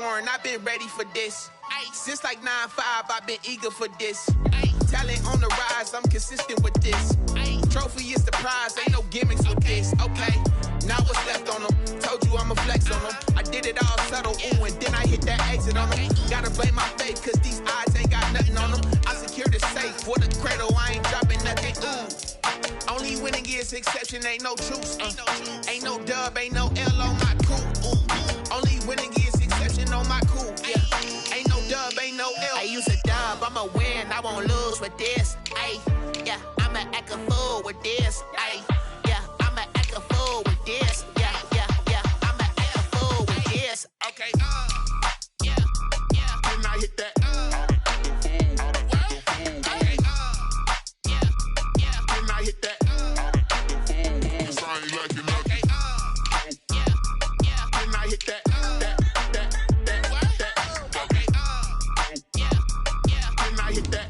born, I've been ready for this. Since like 9-5, I've been eager for this. Talent on the rise, I'm consistent with this. Trophy is the prize, ain't no gimmicks with this. Okay, now what's left on them? Told you I'ma flex on them. I did it all subtle, ooh, and then I hit that exit on them. Gotta blame my faith, cause these eyes ain't got nothing on them. I secure the safe for the cradle, I ain't dropping nothing, ooh. Only winning is exception, ain't no truce. Ain't no dub, ain't no L on my crew. Only winning is exception on my crew. Yeah. Ain't no dub, ain't no L. I use a dub, I'ma win, I won't lose with this. Ay, yeah, I'ma act a fool with this. Ay, yeah, I'ma act a fool with this. Yeah, yeah, yeah, I'ma act a fool with this. Okay, yeah, yeah. Then I hit that. Okay, yeah, yeah. Then I hit that. I ain't like it. Okay, yeah, yeah. Then I hit that.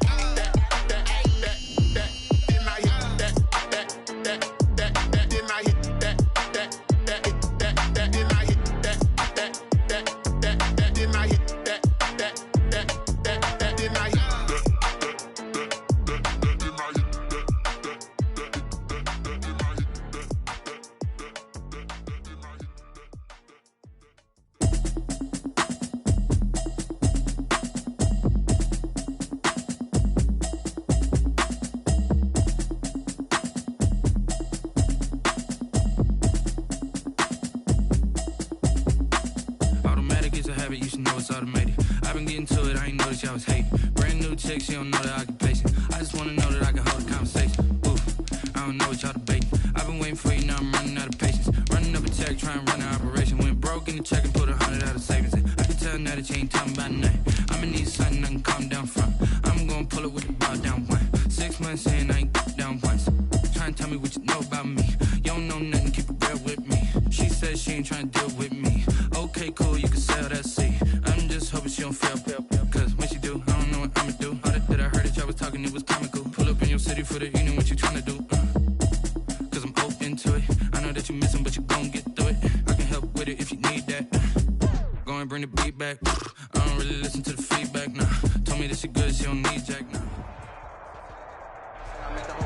I was hating. Brand new chick, she don't know the occupation. I just wanna know that I can hold a conversation. Oof, I don't know what y'all debating. I've been waiting for you, now I'm running out of patience. Running up a check, trying to run an operation. Went broke in the check and put 100 out of savings in. I can tell now that you ain't talking about nothing. I'ma need something I can calm down from. I'm gonna pull it with the ball down one. 6 months in, I ain't down once. Trying to tell me what you know about me. You don't know nothing, keep it real with me. She says she ain't trying to deal with me. Okay, cool, you can sell that seat. I'm just hoping she don't fail. Cause when she do, I don't know what I'ma do. All that I heard that y'all was talking, it was comical. Pull up in your city for the evening, what you tryna do? Cause I'm open to it. I know that you missing, but you gon' get through it. I can help with it if you need that. Go and bring the beat back. I don't really listen to the feedback, nah. Told me that she good, she don't need Jack, nah.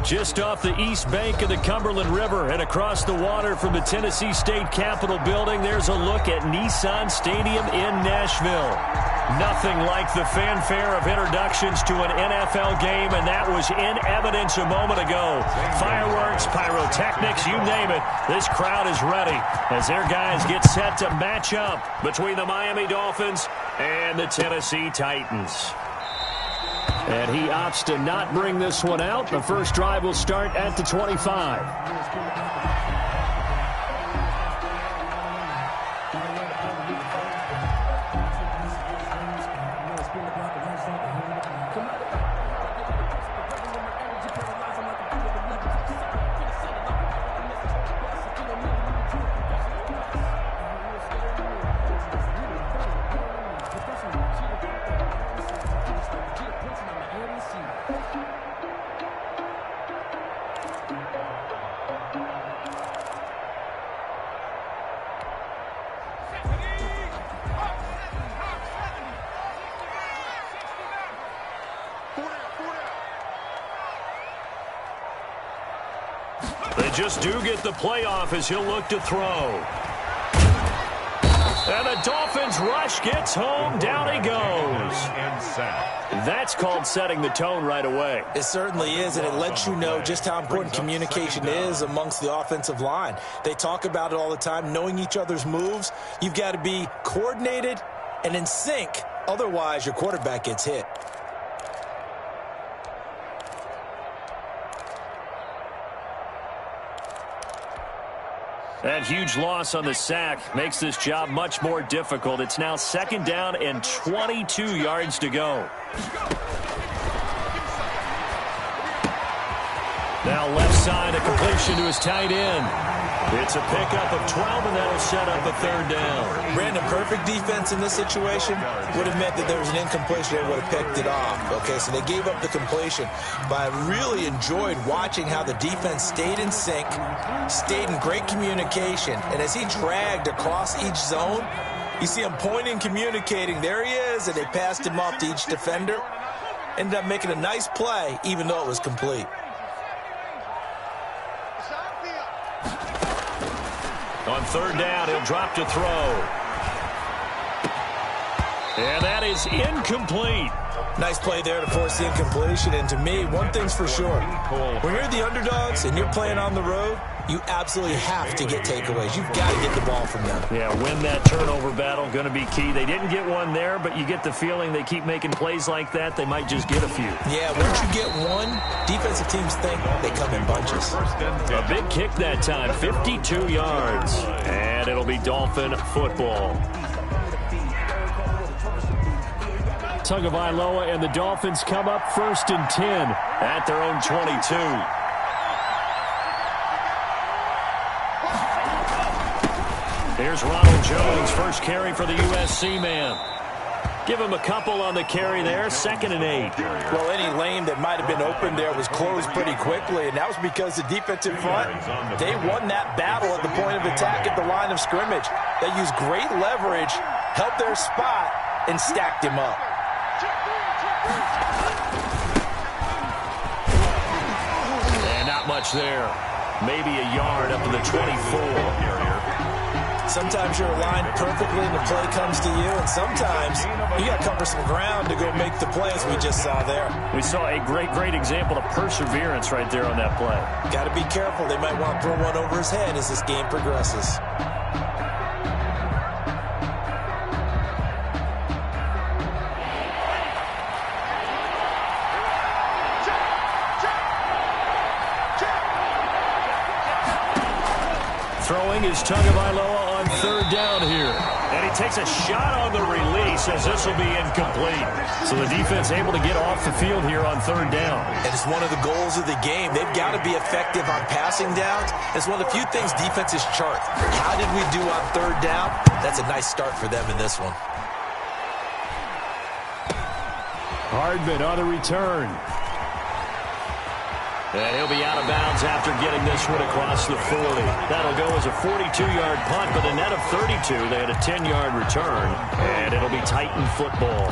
Just off the east bank of the Cumberland River and across the water from the Tennessee State Capitol building, there's a look at Nissan Stadium in Nashville. Nothing like the fanfare of introductions to an NFL game, and that was in evidence a moment ago. Fireworks, pyrotechnics, you name it. This crowd is ready as their guys get set to match up between the Miami Dolphins and the Tennessee Titans. And he opts to not bring this one out. The first drive will start at the 25. They just do get the playoff as he'll look to throw. And the Dolphins rush gets home. Down he goes. That's called setting the tone right away. It certainly is, and it lets you know just how important communication is amongst the offensive line. They talk about it all the time, knowing each other's moves. You've got to be coordinated and in sync. Otherwise, your quarterback gets hit. That huge loss on the sack makes this job much more difficult. It's now 2nd down and 22 yards to go. Now left side, a completion to his tight end. It's a pickup of 12, and that'll set up a 3rd down. Brandon, perfect defense in this situation would have meant that there was an incompletion. They would have picked it off. Okay, so they gave up the completion. But I really enjoyed watching how the defense stayed in sync, stayed in great communication. And as he dragged across each zone, You see him pointing, communicating. There he is, and they passed him off to each defender. Ended up making a nice play, even though it was complete. On third down, he'll drop to throw. And that is incomplete. Nice play there to force the incompletion. And to me, one thing's for sure. When you're the underdogs and you're playing on the road, you absolutely have to get takeaways. You've got to get the ball from them. Yeah, win that turnover battle, going to be key. They didn't get one there, but you get the feeling they keep making plays like that, they might just get a few. Yeah, once you get one, defensive teams think they come in bunches. A big kick that time, 52 yards. And it'll be Dolphin football. Tagovailoa and the Dolphins come up 1st and 10 at their own 22. Here's Ronald Jones, first carry for the USC man. Give him a couple on the carry there, 2nd and 8. Well, any lane that might have been open there was closed pretty quickly, and that was because the defensive front, they won that battle at the point of attack at the line of scrimmage. They used great leverage, held their spot, and stacked him up. And not much there. Maybe a yard up to the 24. Sometimes you're aligned perfectly and the play comes to you, and sometimes you got to cover some ground to go make the play, as we just saw there. We saw a great example of perseverance right there on that play. Got to be careful. They might want to throw one over his head as this game progresses. Throwing is Tagovailoa on third down here. And he takes a shot on the release as this will be incomplete. So the defense able to get off the field here on third down. And it's one of the goals of the game. They've got to be effective on passing downs. It's one of the few things defenses chart. How did we do on third down? That's a nice start for them in this one. Hardman on the return. And he'll be out of bounds after getting this one across the 40. That'll go as a 42-yard punt, but a net of 32. They had a 10-yard return, and it'll be Titan football.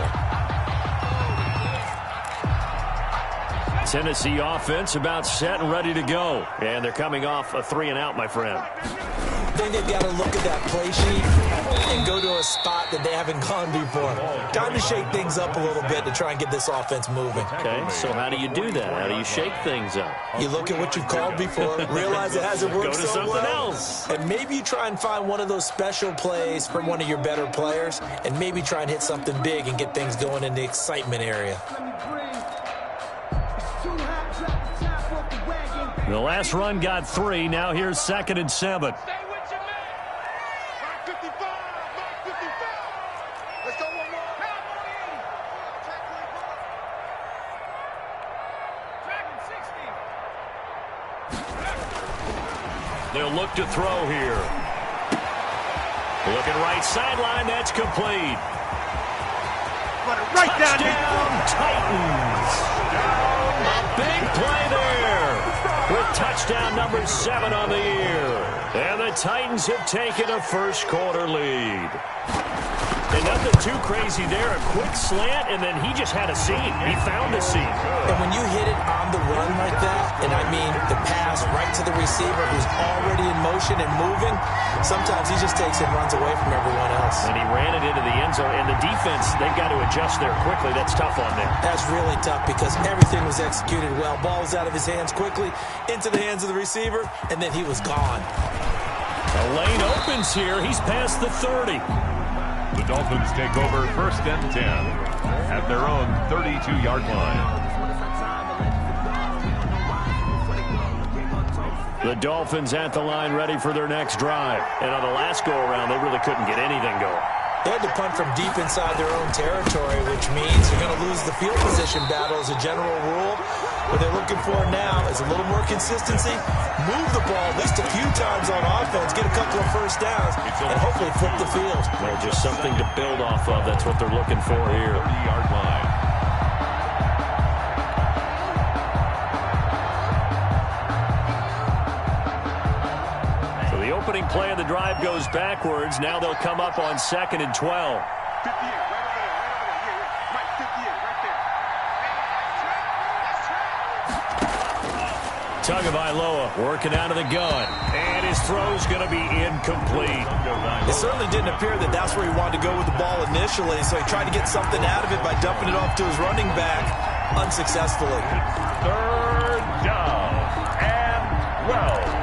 Tennessee offense about set and ready to go. And they're coming off a 3-and-out, my friend. I think they've got to look at that play sheet and go to a spot that they haven't gone before. Time to shake things up a little bit to try and get this offense moving. Okay, so how do you do that? How do you shake things up? You look at what you've called before, realize it hasn't worked Go to so something well, else. and maybe you try and find one of those special plays from one of your better players, and maybe try and hit something big and get things going in the excitement area. The last run got 3. Now here's 2nd and 7. They'll look to throw here. Looking right sideline. That's complete. Right Touchdown, Titans. A big play there with touchdown number 7 on the year. And the Titans have taken a first-quarter lead. And nothing too crazy there. A quick slant, and then he just had a seam. He found a seam. And when you hit it on the run like that, and I mean the pass right to the receiver who's already in motion and moving, sometimes he just takes it and runs away from everyone else. And he ran it into the end zone. And the defense, they've got to adjust there quickly. That's tough on them. That's really tough because everything was executed well. Ball was out of his hands quickly, into the hands of the receiver, and then he was gone. The lane opens here. He's past the 30. The Dolphins take over 1st and 10 at their own 32-yard line. The Dolphins at the line ready for their next drive. And on the last go-around, they really couldn't get anything going. They had to punt from deep inside their own territory, which means you're going to lose the field position battle as a general rule. What they're looking for now is a little more consistency, move the ball at least a few times on offense, get a couple of first downs, and hopefully flip the field. Well, just something to build off of. That's what they're looking for here. 30-yard line. opening play of the drive goes backwards. Now they'll come up on 2nd and 12. 58, right over there, right 58, right there. Tagovailoa working out of the gun. And his throw's going to be incomplete. It certainly didn't appear that that's where he wanted to go with the ball initially, so he tried to get something out of it by dumping it off to his running back unsuccessfully. 3rd down and 12.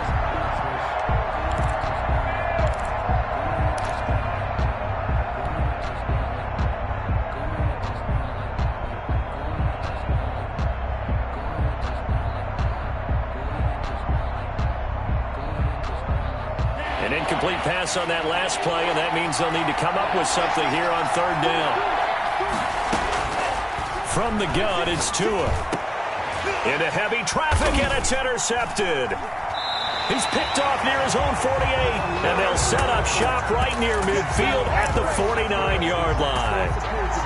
An incomplete pass on that last play, and that means they'll need to come up with something here on 3rd down. From the gun, it's Tua. Into heavy traffic, and it's intercepted. He's picked off near his own 48, and they'll set up shop right near midfield at the 49-yard line.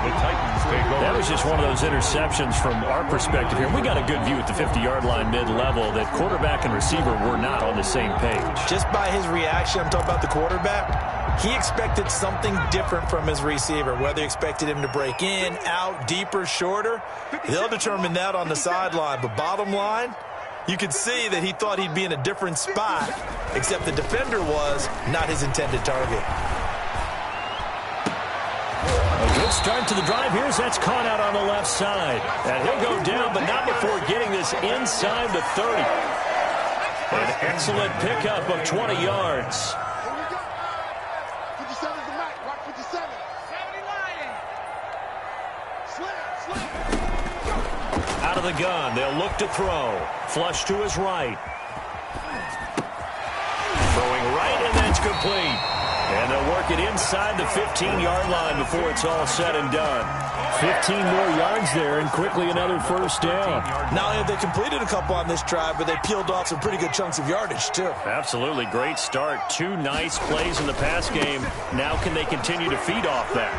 The Titans take over. That was just one of those interceptions from our perspective here. We got a good view at the 50-yard line mid-level that quarterback and receiver were not on the same page. Just by his reaction, I'm talking about the quarterback, he expected something different from his receiver, whether he expected him to break in, out, deeper, shorter. They'll determine that on the sideline. But bottom line, you could see that he thought he'd be in a different spot, except the defender was not his intended target. A good start to the drive. Here's that's caught out on the left side. And he'll go down, but not before getting this inside the 30. An excellent pickup of 20 yards. 57's the mic, rock 57. 70 Lion. Slam. Out of the gun, they'll look to throw. Flush to his right. Throwing right, and that's complete. And they'll work it inside the 15-yard line before it's all said and done. 15 more yards there, and quickly another 1st down. Not only have they completed a couple on this drive, but they peeled off some pretty good chunks of yardage, too. Absolutely great start. 2 nice plays in the pass game. Now can they continue to feed off that?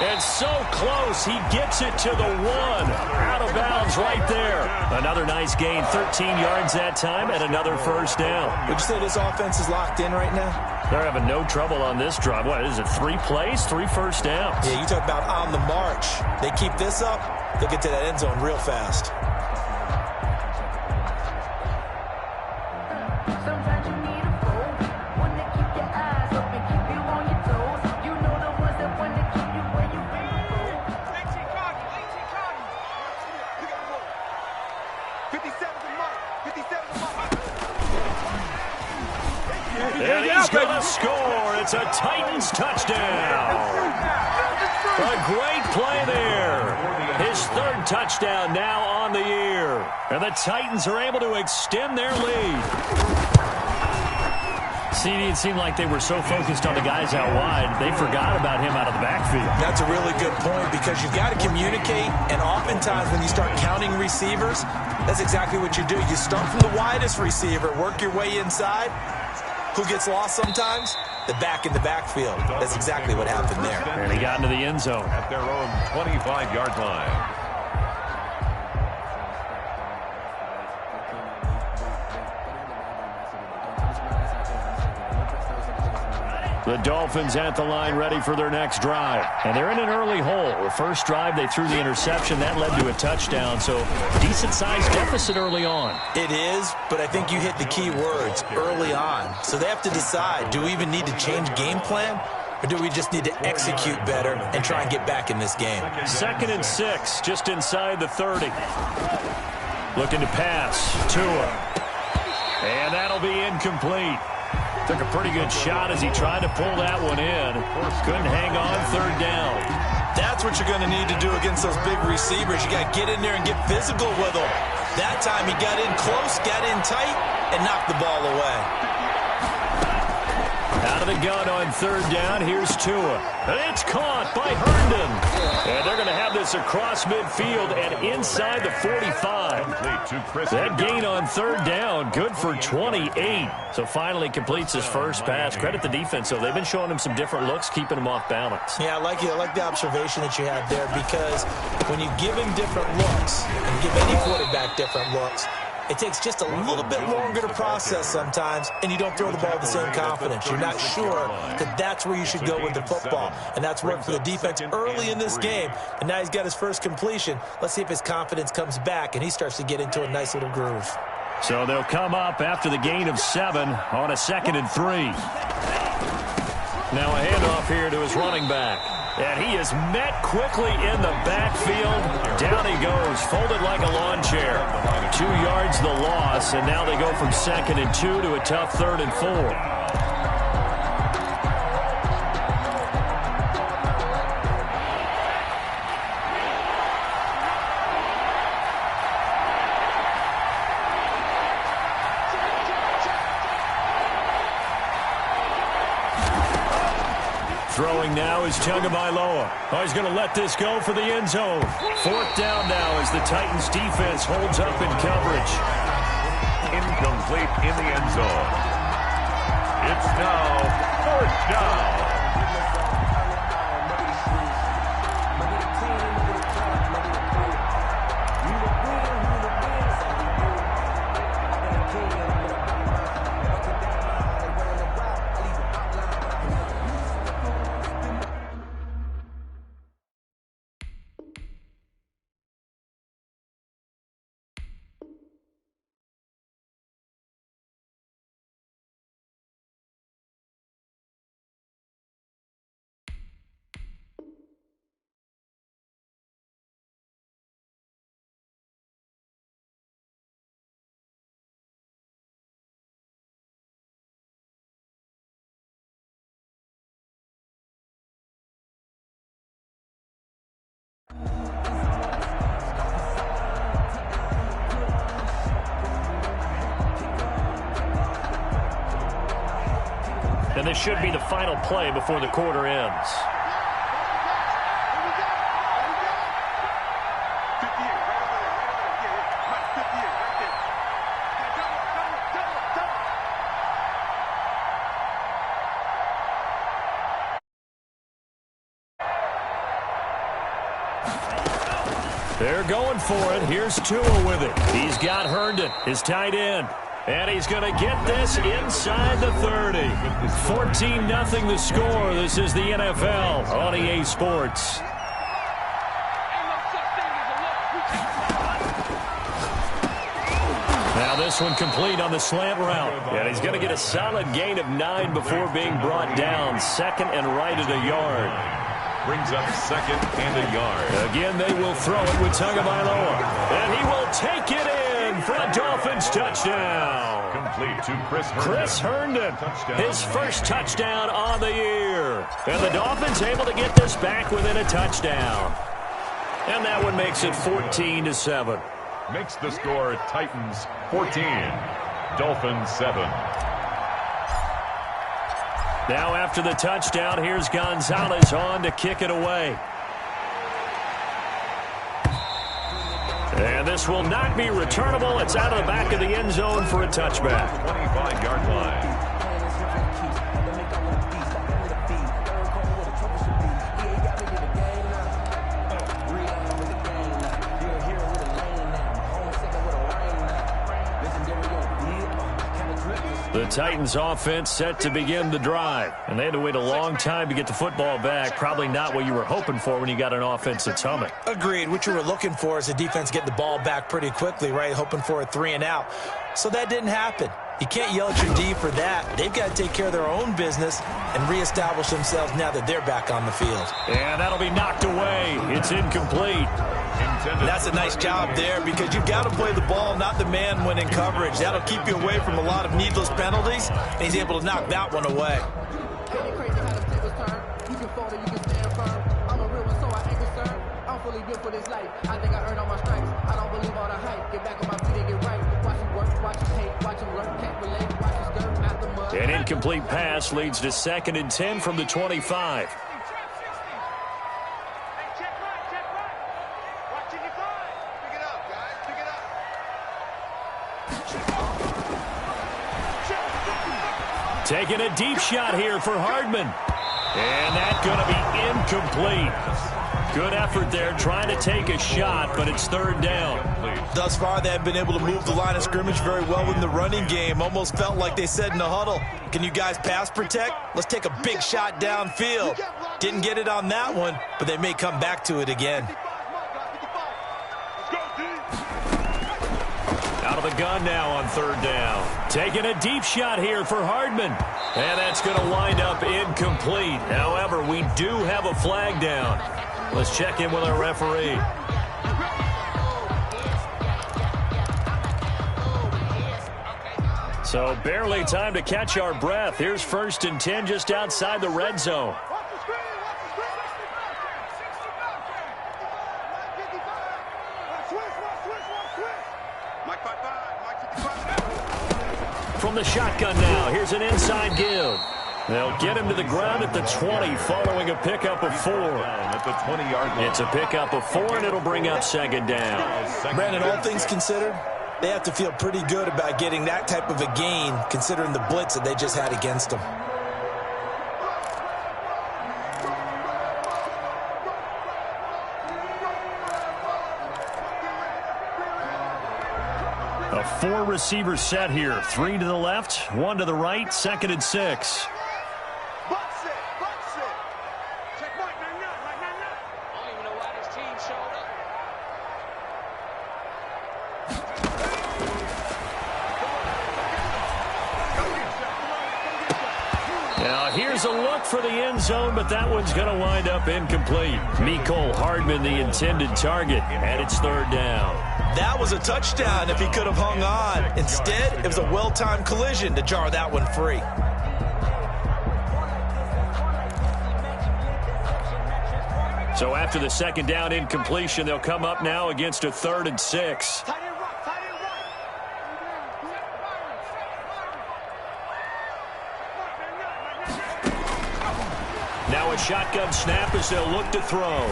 And so close, he gets it to the 1. Out of bounds right there. Another nice gain, 13 yards that time, and another 1st down. Would you say this offense is locked in right now? They're having no trouble on this drive. What is it, 3 plays, 3 1st downs? Yeah, you talk about on the march. They keep this up, they'll get to that end zone real fast. Sometimes you need a foe, one that keep your eyes open, keep you on your toes. You know the ones that want to keep you where you been. 57's the mic, 57's the mic. And he's going to score. It's a Titans touchdown. A great play there. His 3rd touchdown now on the year. And the Titans are able to extend their lead. CD, it seemed like they were so focused on the guys out wide, they forgot about him out of the backfield. That's a really good point because you've got to communicate, and oftentimes when you start counting receivers, that's exactly what you do. You start from the widest receiver, work your way inside. Who gets lost sometimes? The back in the backfield. That's exactly what happened there. And he got into the end zone. At their own 25-yard line. The Dolphins at the line ready for their next drive. And they're in an early hole. The first drive, they threw the interception. That led to a touchdown, so decent-sized deficit early on. It is, but I think you hit the key words, early on. So they have to decide, do we even need to change game plan? Or do we just need to execute better and try and get back in this game? 2nd and 6, just inside the 30. Looking to pass. Tua. And that'll be incomplete. Took a pretty good shot as he tried to pull that one in. Couldn't hang on 3rd down. That's what you're going to need to do against those big receivers. You got to get in there and get physical with them. That time he got in close, got in tight, and knocked the ball away. Out of the gun on 3rd down, here's Tua. And it's caught by Herndon. And they're going to have this across midfield and inside the 45. That gain on 3rd down, good for 28. So finally completes his first pass. Credit the defense, though. They've been showing him some different looks, keeping him off balance. Yeah, I like the observation that you had there, because when you give him different looks and give any quarterback different looks, It takes just a little bit longer to process sometimes, and you don't throw the ball with the same confidence. You're not sure that that's where you should go with the football. And that's worked for the defense early in this game, and now he's got his first completion. Let's see if his confidence comes back, and he starts to get into a nice little groove. So they'll come up after the gain of 7 on a 2nd and 3. Now a handoff here to his running back. And he is met quickly in the backfield. Down he goes, folded like a lawn chair. 2 yards the loss, and now they go from 2nd and 2 to a tough 3rd and 4. Throwing now is Idontknowyou. Oh, he's going to let this go for the end zone. 4th down now as the Titans defense holds up in coverage. Incomplete in the end zone. It's now 4th down. And this should be the final play before the quarter ends. They're going for it. Here's Tua with it. He's got Herndon, his tight end. And he's going to get this inside the 30. 14-0 the score. This is the NFL on EA Sports. Now this one complete on the slant route. And he's going to get a solid gain of 9 before being brought down. 2nd and right at a yard. Brings up 2nd and a yard. Again, they will throw it with Idontknowyou. And he will take it in for a Dolphins touchdown. Complete to Chris Herndon. Chris Herndon, his first touchdown on the year. And the Dolphins able to get this back within a touchdown. And that one makes it 14-7. Makes the score Titans 14, Dolphins 7. Now after the touchdown, here's Gonzalez on to kick it away. And this will not be returnable. It's out of the back of the end zone for a touchback. 25-yard line. The Titans offense set to begin the drive. And they had to wait a long time to get the football back. Probably not what you were hoping for when you got an offense that's humming. Agreed. What you were looking for is the defense getting the ball back pretty quickly, right? Hoping for a 3 and out. So that didn't happen. You can't yell at your D for that. They've got to take care of their own business and reestablish themselves now that they're back on the field. And that'll be knocked away. It's incomplete. That's a nice job there because you've got to play the ball, not the man when in coverage. That'll keep you away from a lot of needless penalties, and he's able to knock that one away. An incomplete pass leads to 2nd and 10 from the 25. Taking a deep shot here for Hardman. And that's going to be incomplete. Good effort there trying to take a shot, but it's third down. Thus far, they have been able to move the line of scrimmage very well in the running game. Almost felt like they said in the huddle, can you guys pass protect? Let's take a big shot downfield. Didn't get it on that one, but they may come back to it again. Out of the gun now on third down. Taking a deep shot here for Hardman. And that's going to wind up incomplete. However, we do have a flag down. Let's check in with our referee. So barely time to catch our breath. Here's 1st and 10 just outside the red zone. From the shotgun now, here's an inside give. They'll get him to the ground at the 20 following a pickup of 4. At the 20-yard line. It's a pickup of 4, and it'll bring up second down. Brandon, all things considered, they have to feel pretty good about getting that type of a gain, considering the blitz that they just had against them. A 4-receiver set here. 3 to the left, 1 to the right, 2nd and 6. Now here's a look for the end zone, but that one's going to wind up incomplete. Mecole Hardman, the intended target, and it's third down. That was a touchdown if he could have hung on. Instead, it was a well-timed collision to jar that one free. So after the second down incompletion, they'll come up now against a 3rd and 6. Now a shotgun snap as they'll look to throw.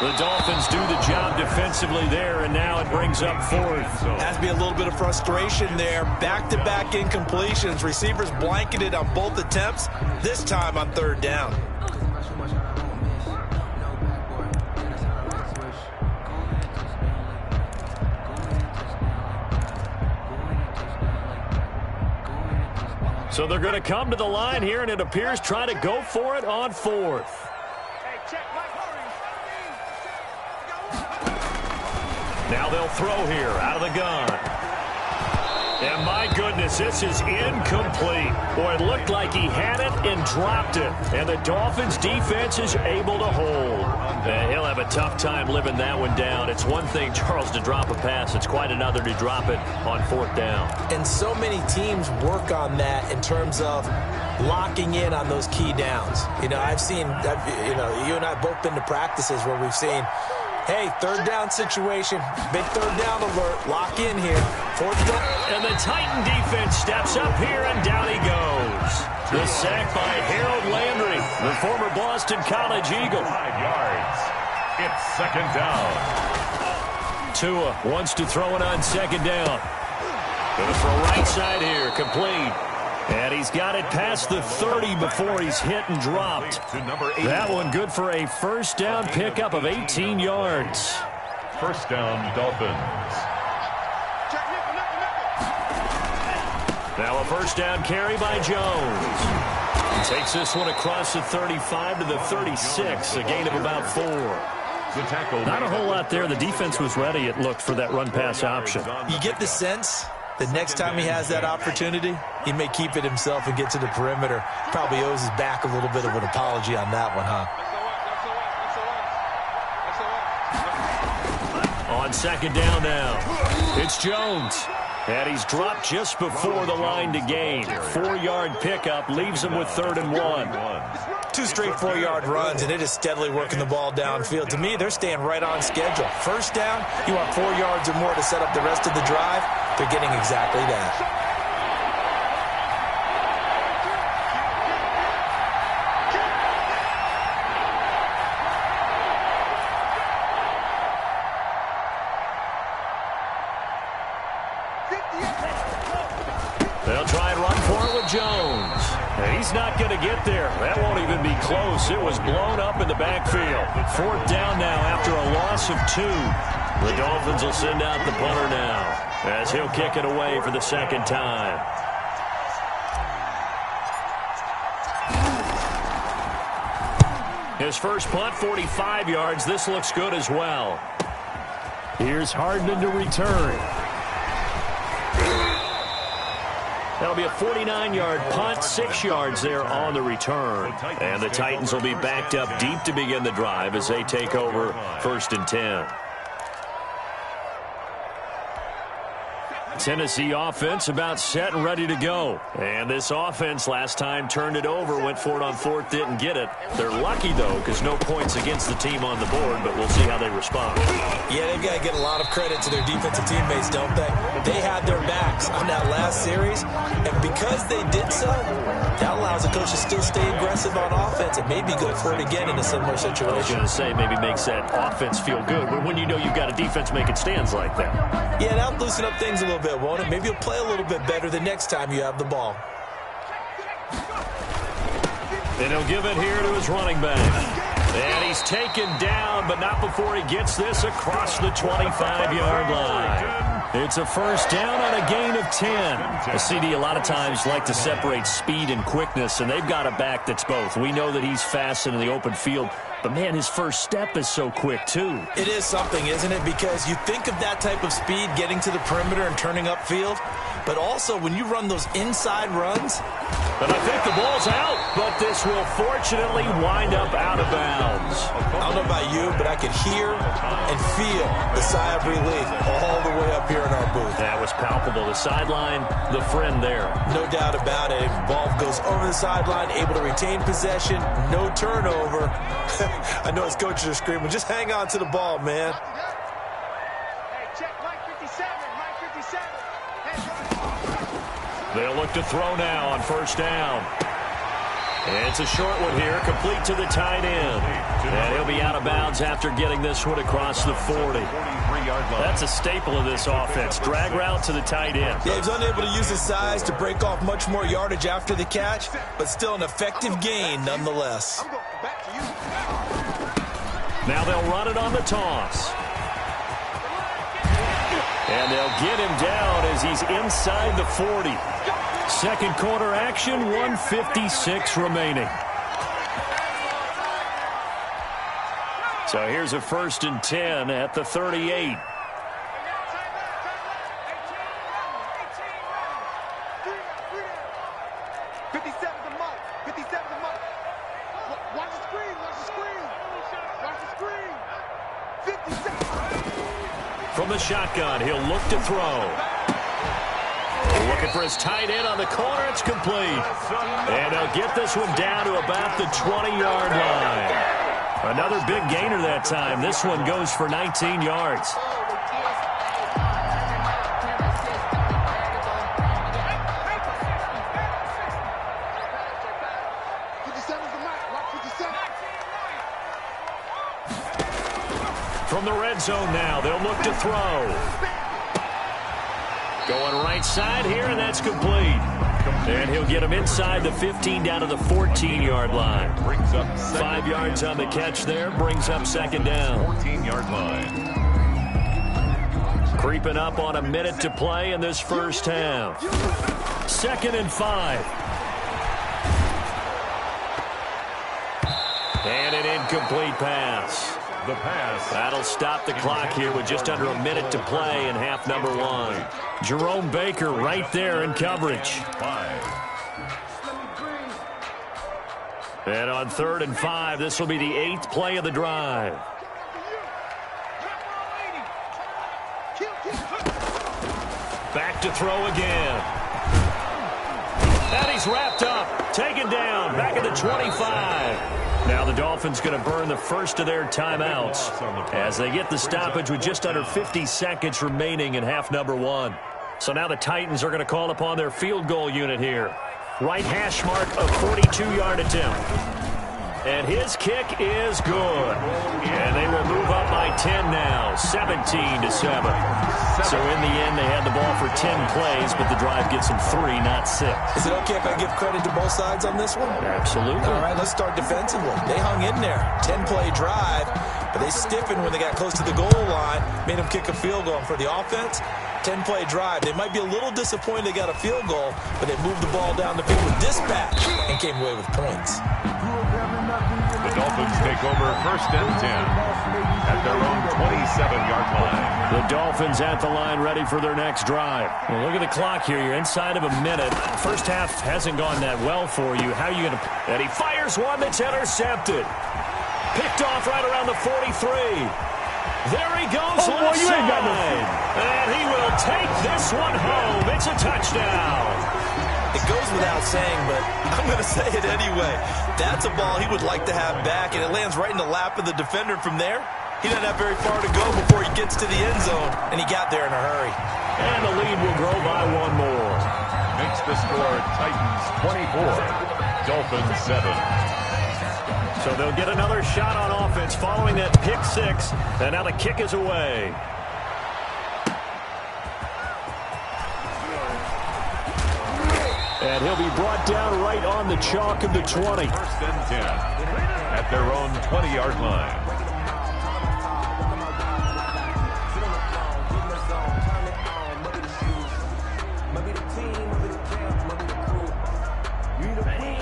The Dolphins do the job defensively there, and now it brings up 4th. Has to be a little bit of frustration there. Back-to-back incompletions. Receivers blanketed on both attempts, this time on 3rd down. So they're going to come to the line here, and it appears trying to go for it on 4th. Now they'll throw here out of the gun. And my goodness, this is incomplete. Boy, it looked like he had it and dropped it. And the Dolphins defense is able to hold. He'll have a tough time living that one down. It's one thing, Charles, to drop a pass. It's quite another to drop it on 4th down. And so many teams work on that in terms of locking in on those key downs. You know, I've seen, you and I both been to practices where we've seen, hey, 3rd down situation, big 3rd down alert, lock in here, 4th down. And the Titan defense steps up here, and down he goes. The sack by Harold Landry, the former Boston College Eagle. 5 yards. It's 2nd down. Tua wants to throw it on 2nd down. Going to throw right side here, complete. And he's got it past the 30 before he's hit and dropped. That one good for a 1st down pickup of 18 yards. 1st down, Dolphins. Now a 1st down carry by Jones. He takes this one across the 35 to the 36, a gain of about 4. Not a whole lot there. The defense was ready, it looked, for that run-pass option. You get the sense the next time he has that opportunity, he may keep it himself and get to the perimeter. Probably owes his back a little bit of an apology on that one, huh? On 2nd down now, it's Jones. And he's dropped just before the line to gain. 4-yard pickup leaves him with 3rd and 1. 2 straight 4-yard runs, and it is steadily working the ball downfield. To me, they're staying right on schedule. 1st down, you want 4 yards or more to set up the rest of the drive. They're getting exactly that. They'll try and run for it with Jones. He's not not going to get there. That won't even be close. It was blown up in the backfield. 4th down now after a loss of 2. The Dolphins will send out the punter now as he'll kick it away for the 2nd time. His first punt, 45 yards. This looks good as well. Here's Hardman to return. That'll be a 49-yard punt, 6 yards there on the return. And the Titans will be backed up deep to begin the drive as they take over 1st and 10. Tennessee offense about set and ready to go. And this offense last time turned it over, went for it on 4th, didn't get it. They're lucky, though, because no points against the team on the board, but we'll see how they respond. Yeah, they've got to get a lot of credit to their defensive teammates, don't they? They had their backs on that last series, and because they did so, that allows the coach to still stay aggressive on offense. It may be good for it again in a similar situation. I was going to say, maybe makes that offense feel good, but when you know you've got a defense making stands like that. Yeah, that'll loosen up things a little bit, won't it? Maybe you'll play a little bit better the next time you have the ball. And he'll give it here to his running back. And he's taken down, but not before he gets this across the 25-yard line. It's a 1st down on a gain of 10. A CD a lot of times like to separate speed and quickness, and they've got a back that's both. We know that he's fast in the open field, but, man, his first step is so quick, too. It is something, isn't it? Because you think of that type of speed getting to the perimeter and turning upfield, but also when you run those inside runs. And I think the ball's out, but this will fortunately wind up out of bounds. I don't know about you, but I could hear and feel the sigh of relief all the way up here in our booth. That was palpable. The sideline, the friend there. No doubt about it. Ball goes over the sideline, able to retain possession, no turnover. I know his coaches are screaming, just hang on to the ball, man. Hey, check Mike 57, Mike 57. They'll look to throw now on 1st down. And it's a short one here, complete to the tight end. And he'll be out of bounds after getting this one across the 40. That's a staple of this offense. Drag route to the tight end. Yeah, he's unable to use his size to break off much more yardage after the catch, but still an effective gain nonetheless. I'm going back to you. Now they'll run it on the toss. And they'll get him down as he's inside the 40. 2nd quarter action, 1:56 remaining. So here's a 1st and 10 at the 38. From the shotgun, he'll look to throw. Looking for his tight end on the corner. It's complete. And he'll get this one down to about the 20-yard line. Another big gainer that time. This one goes for 19 yards. From the red zone now, they'll look to throw. Going right side here, and that's complete. And he'll get him inside the 15 down to the 14-yard line. 5 yards on the catch there, brings up 2nd down. 14-yard line. Creeping up on a minute to play in this first half. 2nd and 5. And an incomplete pass. The pass. That'll stop the clock here with just under a minute to play in half number 1. Jerome Baker right there in coverage. 5. And on 3rd and 5, this will be the 8th play of the drive. Back to throw again. And he's wrapped up, taken down, back at the 25. Now the Dolphins going to burn the first of their timeouts as they get the stoppage with just under 50 seconds remaining in half number 1. So now the Titans are going to call upon their field goal unit here. Right hash mark of 42-yard attempt. And his kick is good. And they will move up by 10 now, 17-7. So in the end, they had the ball for 10 plays, but the drive gets them 3, not 6. Is it okay if I give credit to both sides on this one? Absolutely. All right, let's start defensively. They hung in there. 10-play drive, but they stiffened when they got close to the goal line, made them kick a field goal. And for the offense, 10-play drive. They might be a little disappointed they got a field goal, but they moved the ball down the field with dispatch and came away with points. The Dolphins take over first and 10 at their own 27-yard line. The Dolphins at the line, ready for their next drive. Well, look at the clock here. You're inside of a minute. First half hasn't gone that well for you. How are you going to... And he fires one that's intercepted. Picked off right around the 43. There he goes, left side. And he will take this one home. It's a touchdown. It goes without saying, but I'm going to say it anyway. That's a ball he would like to have back, and it lands right in the lap of the defender from there. He doesn't have very far to go before he gets to the end zone, and he got there in a hurry. And the lead will grow by one more. Makes the score Titans 24, Dolphins 7. So they'll get another shot on offense following that pick six, and now the kick is away. And he'll be brought down right on the chalk of the 20. First and 10 at their own 20-yard line.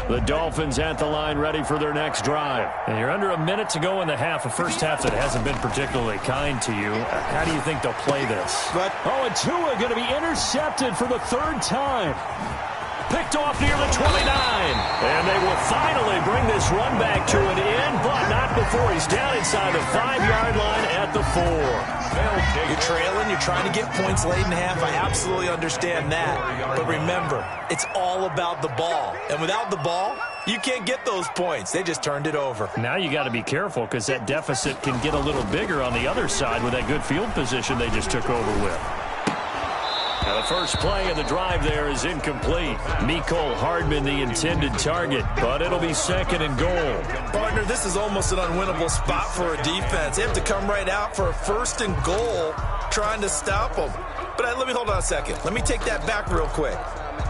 The Dolphins at the line, ready for their next drive. And you're under a minute to go in the half, a first half that hasn't been particularly kind to you. How do you think they'll play this? Oh, and Tua going to be intercepted for the third time. Picked off near the 29. And they will finally bring this run back to an end, but not before he's down inside the 5-yard line at the 4. You're trailing, you're trying to get points late in half. I absolutely understand that. But remember, it's all about the ball. And without the ball, you can't get those points. They just turned it over. Now you got to be careful because that deficit can get a little bigger on the other side with that good field position they just took over with. Now the first play of the drive there is incomplete. Mecole Hardman the intended target, but it'll be second and goal. Partner, this is almost an unwinnable spot for a defense. They have to come right out for a first and goal trying to stop them. But let me hold on a second. Let me take that back real quick.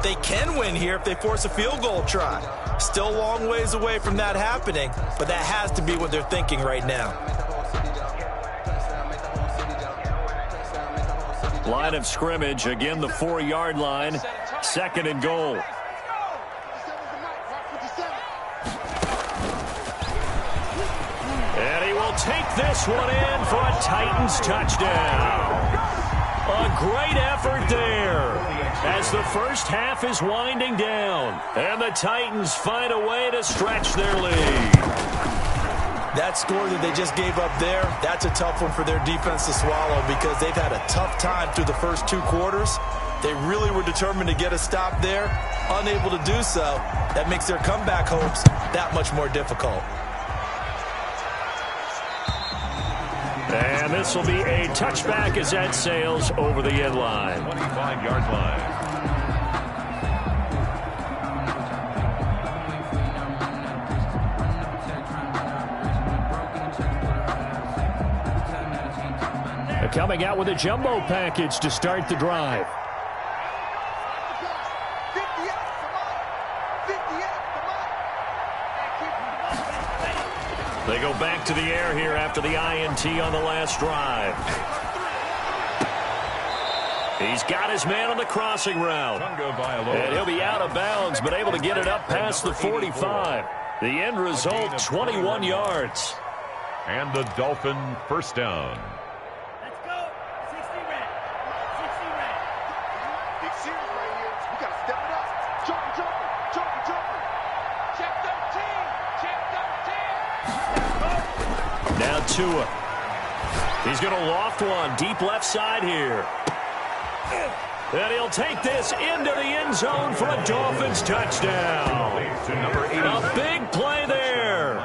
They can win here if they force a field goal try. Still a long ways away from that happening, but that has to be what they're thinking right now. Line of scrimmage, again the 4-yard line, second and goal. And he will take this one in for a Titans touchdown. A great effort there as the first half is winding down. And the Titans find a way to stretch their lead. That score that they just gave up there, that's a tough one for their defense to swallow because they've had a tough time through the first 2 quarters. They really were determined to get a stop there, unable to do so. That makes their comeback hopes that much more difficult. And this will be a touchback as that sails over the end line. 25-yard line. Coming out with a jumbo package to start the drive. They go back to the air here after the INT on the last drive. He's got his man on the crossing route. And he'll be out of bounds, but able to get it up past the 45. The end result, 21 yards. And the Dolphin first down. Tua. He's going to loft one deep left side here. And he'll take this into the end zone for a Dolphins touchdown. A big play there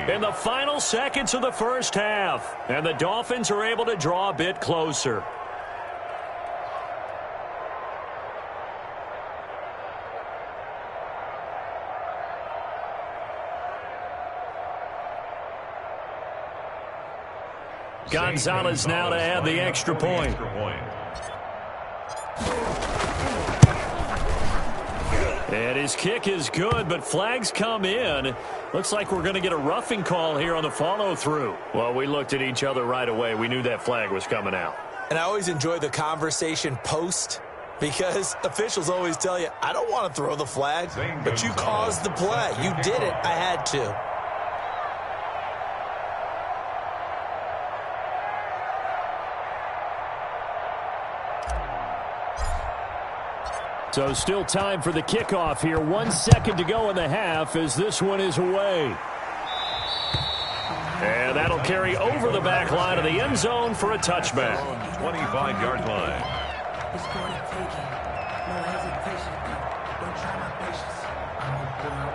in the final seconds of the first half. And the Dolphins are able to draw a bit closer. Gonzalez now to add the extra point. And his kick is good, but flags come in. Looks like we're going to get a roughing call here on the follow-through. Well, we looked at each other right away. We knew that flag was coming out. And I always enjoy the conversation post, because officials always tell you, I don't want to throw the flag, but you caused the play. You did it. I had to. So still time for the kickoff here. 1 second to go in the half as this one is away. And that'll carry over the back line of the end zone for a touchback. 25-yard line. It's for the taking. No hesitation. Don't try my patience. I'm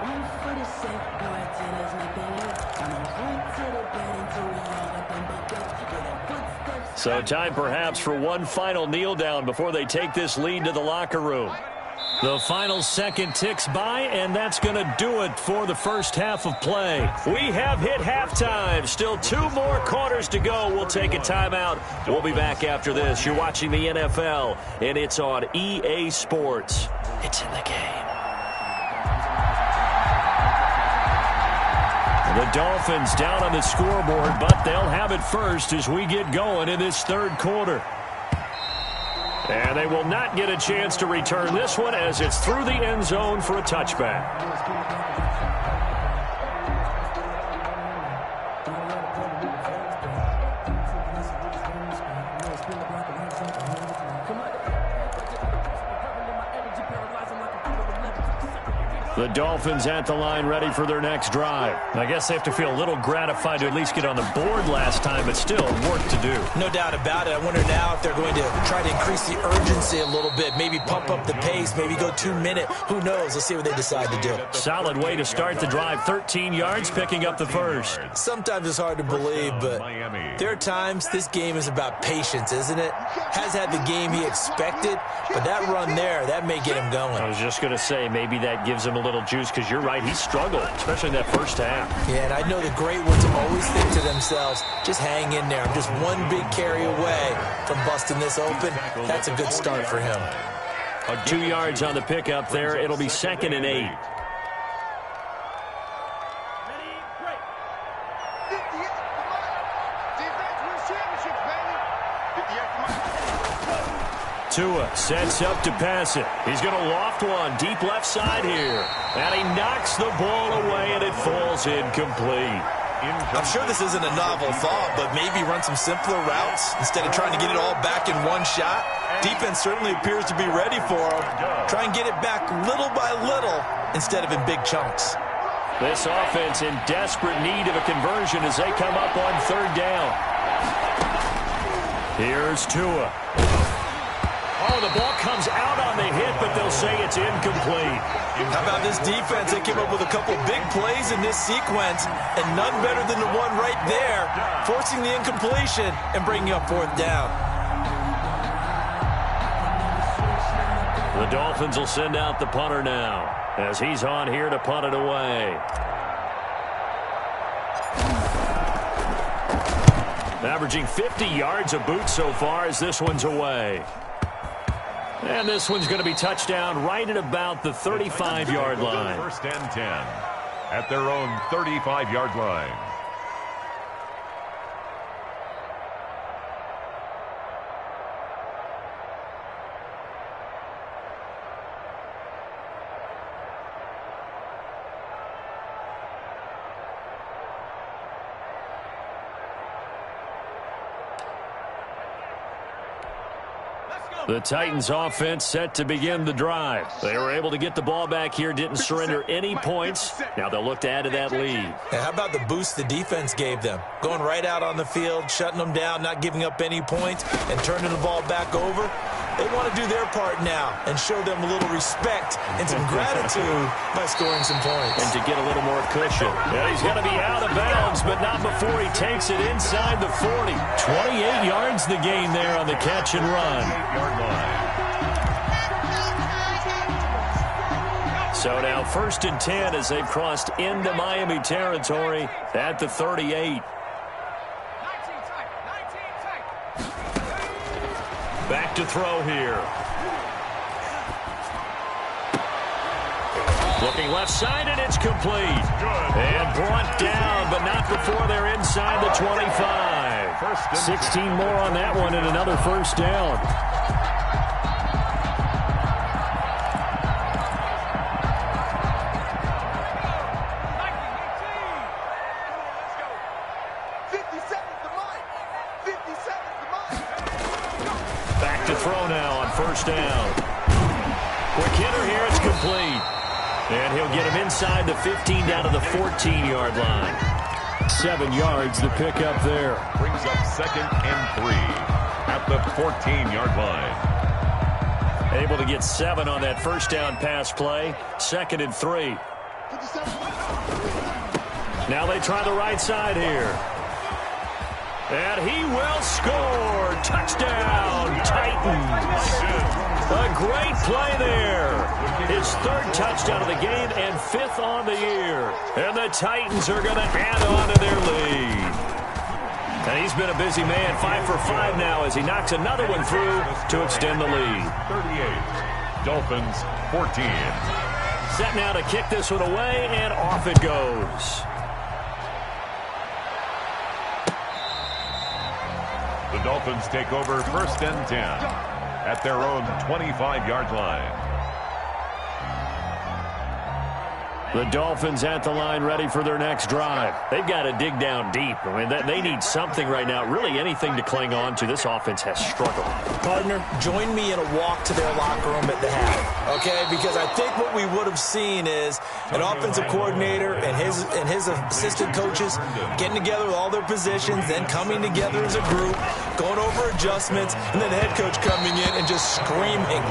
going for the sake. Go ahead till there's nothing left. I'm going to the bed until we all got them bucked up. Footsteps. So time perhaps for one final kneel down before they take this lead to the locker room. The final second ticks by, and that's going to do it for the first half of play. We have hit halftime. Still 2 more quarters to go. We'll take a timeout. We'll be back after this. You're watching the NFL, and it's on EA Sports. It's in the game. The Dolphins down on the scoreboard, but they'll have it first as we get going in this third quarter. And they will not get a chance to return this one as it's through the end zone for a touchback. The Dolphins at the line ready for their next drive. I guess they have to feel a little gratified to at least get on the board last time, but still work to do. No doubt about it. I wonder now if they're going to try to increase the urgency a little bit, maybe pump up the pace, maybe go 2 minute. Who knows? Let's see what they decide to do. Solid way to start the drive. 13 yards, picking up the first. Sometimes it's hard to believe, but there are times this game is about patience, isn't it? Has had the game he expected, but that run there, that may get him going. I was just going to say, maybe that gives him a little juice, because you're right, he struggled, especially in that first half. Yeah, and I know the great ones always think to themselves, just hang in there. I'm just one big carry away from busting this open. That's a good start for him. 2 yards on the pickup there. It'll be 2nd and 8. Tua sets up to pass it. He's going to loft one deep left side here. And he knocks the ball away, and it falls incomplete. I'm sure this isn't a novel thought, but maybe run some simpler routes instead of trying to get it all back in one shot. Defense certainly appears to be ready for him. Try and get it back little by little instead of in big chunks. This offense in desperate need of a conversion as they come up on 3rd down. Here's Tua. Oh, the ball comes out on the hit, but they'll say it's incomplete. How about this defense? They came up with a couple big plays in this sequence, and none better than the one right there, forcing the incompletion and bringing up 4th down. The Dolphins will send out the punter now, as he's on here to punt it away. Averaging 50 yards a boot so far as this one's away. And this one's going to be touchdown right at about the 35-yard line. 1st and 10 at their own 35-yard line. The Titans offense set to begin the drive. They were able to get the ball back here, didn't surrender any points. Now they'll look to add to that lead. And how about the boost the defense gave them? Going right out on the field, shutting them down, not giving up any points, and turning the ball back over. They want to do their part now and show them a little respect and some gratitude by scoring some points. And to get a little more cushion. Yeah, he's going to be out of bounds, but not before he takes it inside the 40. 28 yards the gain there on the catch and run. So now 1st and 10 as they've crossed into Miami territory at the 38. to throw here. Looking left side, and it's complete. And brought down, but not before they're inside the 25. 16 more on that one and another first down. Back to throw now on first down. Quick hitter here, it's complete. And he'll get him inside the 15 down to the 14-yard line. 7 yards the pickup there. Brings up 2nd and 3 at the 14-yard line. Able to get 7 on that first down pass play. 2nd and 3. Now they try the right side here. And he will score. Touchdown, Titans. A great play there. His 3rd touchdown of the game and 5th on the year. And the Titans are going to add on to their lead. And he's been a busy man, 5 for 5 now as he knocks another one through to extend the lead. 38, Dolphins 14. Set now to kick this one away, and off it goes. The Dolphins take over 1st and 10 at their own 25-yard line. The Dolphins at the line ready for their next drive. They've got to dig down deep. I mean, they need something right now, really anything to cling on to. This offense has struggled. Partner, join me in a walk to their locker room at the half, okay? Because I think what we would have seen is an offensive coordinator and his assistant coaches getting together with all their positions, then coming together as a group, going over adjustments, and then the head coach coming in and just screaming,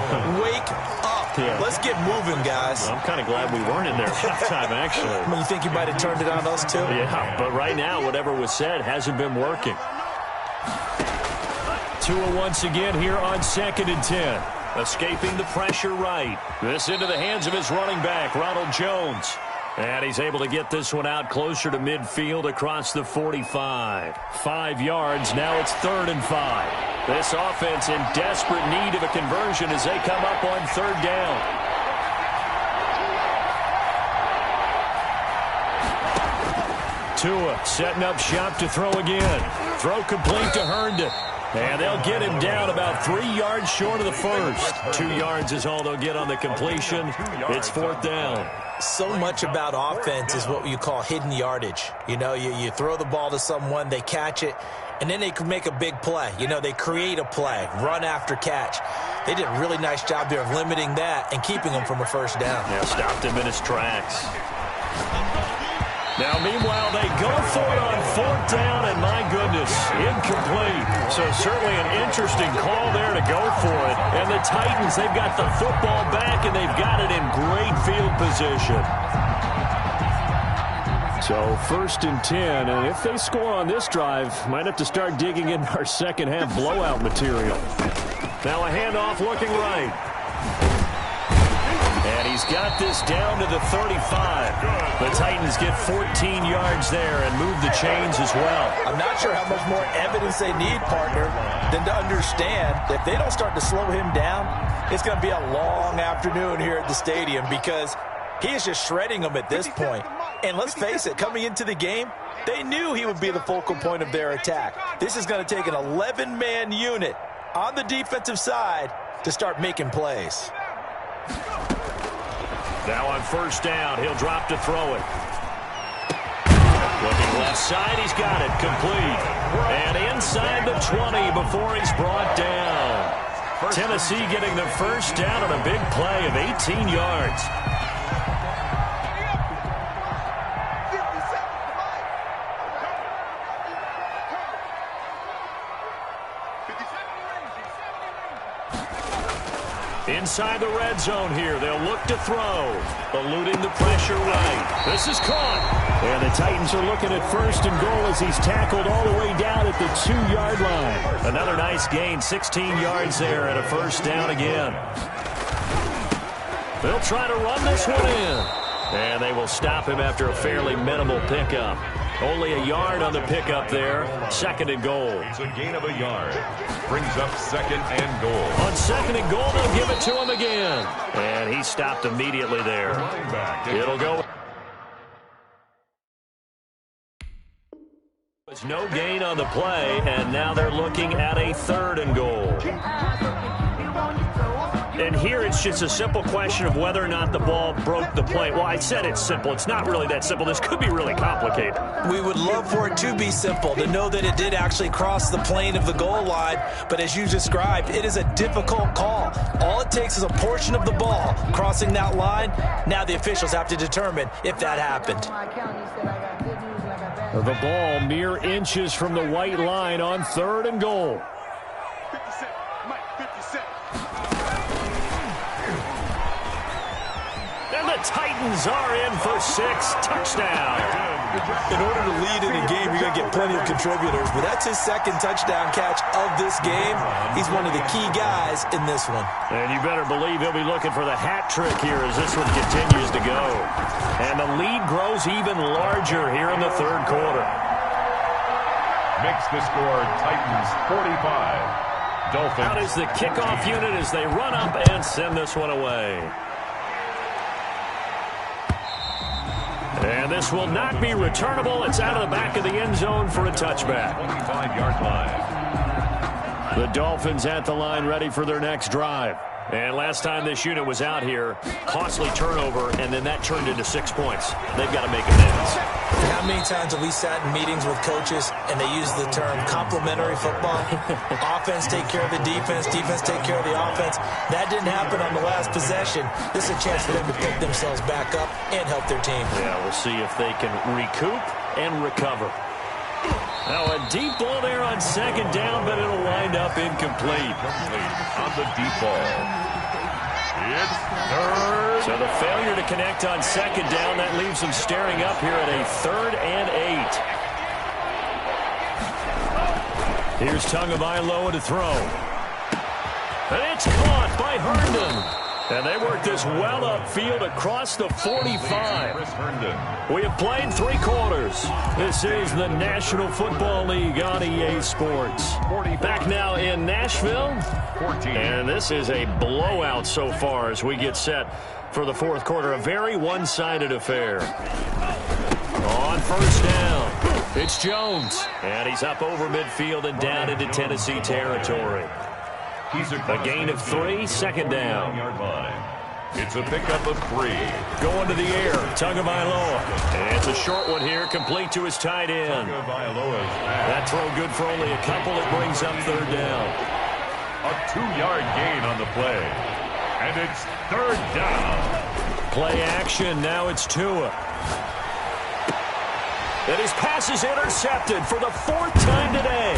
"Wake up. Yeah. Let's get moving, guys." I'm kind of glad we weren't in there at that time, actually. I mean, you think you might have turned it on us, too? Yeah, but right now, whatever was said hasn't been working. Tua once again here on 2nd and 10. Escaping the pressure right. This into the hands of his running back, Ronald Jones. And he's able to get this one out closer to midfield across the 45. 5 yards, now it's 3rd and 5. This offense in desperate need of a conversion as they come up on 3rd down. Tua setting up shop to throw again. Throw complete to Herndon. And they'll get him down about 3 yards short of the first. 2 yards is all they'll get on the completion. It's 4th down. So much about offense is what you call hidden yardage. You know, you throw the ball to someone, they catch it, and then they can make a big play. You know, they create a play, run after catch. They did a really nice job there of limiting that and keeping him from a first down. Yeah, stopped him in his tracks. Now, meanwhile, they go for it on 4th down, and my goodness, incomplete. So certainly an interesting call there to go for it. And the Titans, they've got the football back, and they've got it in great field position. So 1st and 10, and if they score on this drive, might have to start digging in our second half blowout material. Now a handoff looking right. And he's got this down to the 35. The Titans get 14 yards there and move the chains as well. I'm not sure how much more evidence they need, partner, than to understand that if they don't start to slow him down, it's going to be a long afternoon here at the stadium because he is just shredding them at this point. And let's face it, coming into the game, they knew he would be the focal point of their attack. This is going to take an 11-man unit on the defensive side to start making plays. Now on 1st down, he'll drop to throw it. Looking left side, he's got it, complete. And inside the 20 before he's brought down. Tennessee getting the first down on a big play of 18 yards. Inside the red zone here, they'll look to throw. Eluding the pressure right. This is caught. And the Titans are looking at 1st and goal as he's tackled all the way down at the 2-yard line. Another nice gain, 16 yards there and a first down again. They'll try to run this one in. And they will stop him after a fairly minimal pickup. Only a yard on the pickup there. 2nd and goal. It's a gain of a yard. Brings up 2nd and goal. On 2nd and goal, they'll give it to him again. And he stopped immediately there. It'll go. There's no gain on the play, and now they're looking at a 3rd and goal. And here it's just a simple question of whether or not the ball broke the plate. Well, I said it's simple. It's not really that simple. This could be really complicated. We would love for it to be simple, to know that it did actually cross the plane of the goal line. But as you described, it is a difficult call. All it takes is a portion of the ball crossing that line. Now the officials have to determine if that happened. The ball mere inches from the white line on 3rd and goal. 50 Cent, Mike, 50 Cent. And the Titans are in for 6. Touchdown. In order to lead in a game, you're going to get plenty of contributors, but that's his 2nd touchdown catch of this game. He's one of the key guys in this one. And you better believe he'll be looking for the hat trick here as this one continues to go. And the lead grows even larger here in the 3rd quarter. Makes the score Titans 45. Dolphins. Out is the kickoff unit as they run up and send this one away. And this will not be returnable. It's out of the back of the end zone for a touchback. 25-yard line. The Dolphins at the line ready for their next drive. And last time this unit was out here, costly turnover, and then that turned into 6 points. They've got to make amends. How many times have we sat in meetings with coaches and they use the term complementary football? Offense take care of the defense, defense take care of the offense. That didn't happen on the last possession. This is a chance for them to pick themselves back up and help their team. Yeah, we'll see if they can recoup and recover. Now a deep ball there on 2nd down, but it'll wind up incomplete. On the deep ball. It's 3rd. So the failure to connect on 2nd down, that leaves them staring up here at a 3rd and 8. Here's Idontknowyou to throw. And it's caught by Herndon. And they work this well upfield across the 45. We have played 3 quarters. This is the National Football League on EA Sports. Back now in Nashville. And this is a blowout so far as we get set for the 4th quarter. A very one-sided affair. On 1st down, it's Jones. And he's up over midfield and down into Tennessee territory. A gain of 3, 2nd down. It's a pickup of 3. Going to the air, Idontknowyou. And it's a short one here, complete to his tight end. That throw good for only a couple. It brings up 3rd down. A 2-yard gain on the play. And it's 3rd down. Play action, now it's Tua. And his pass is intercepted for the 4th time today.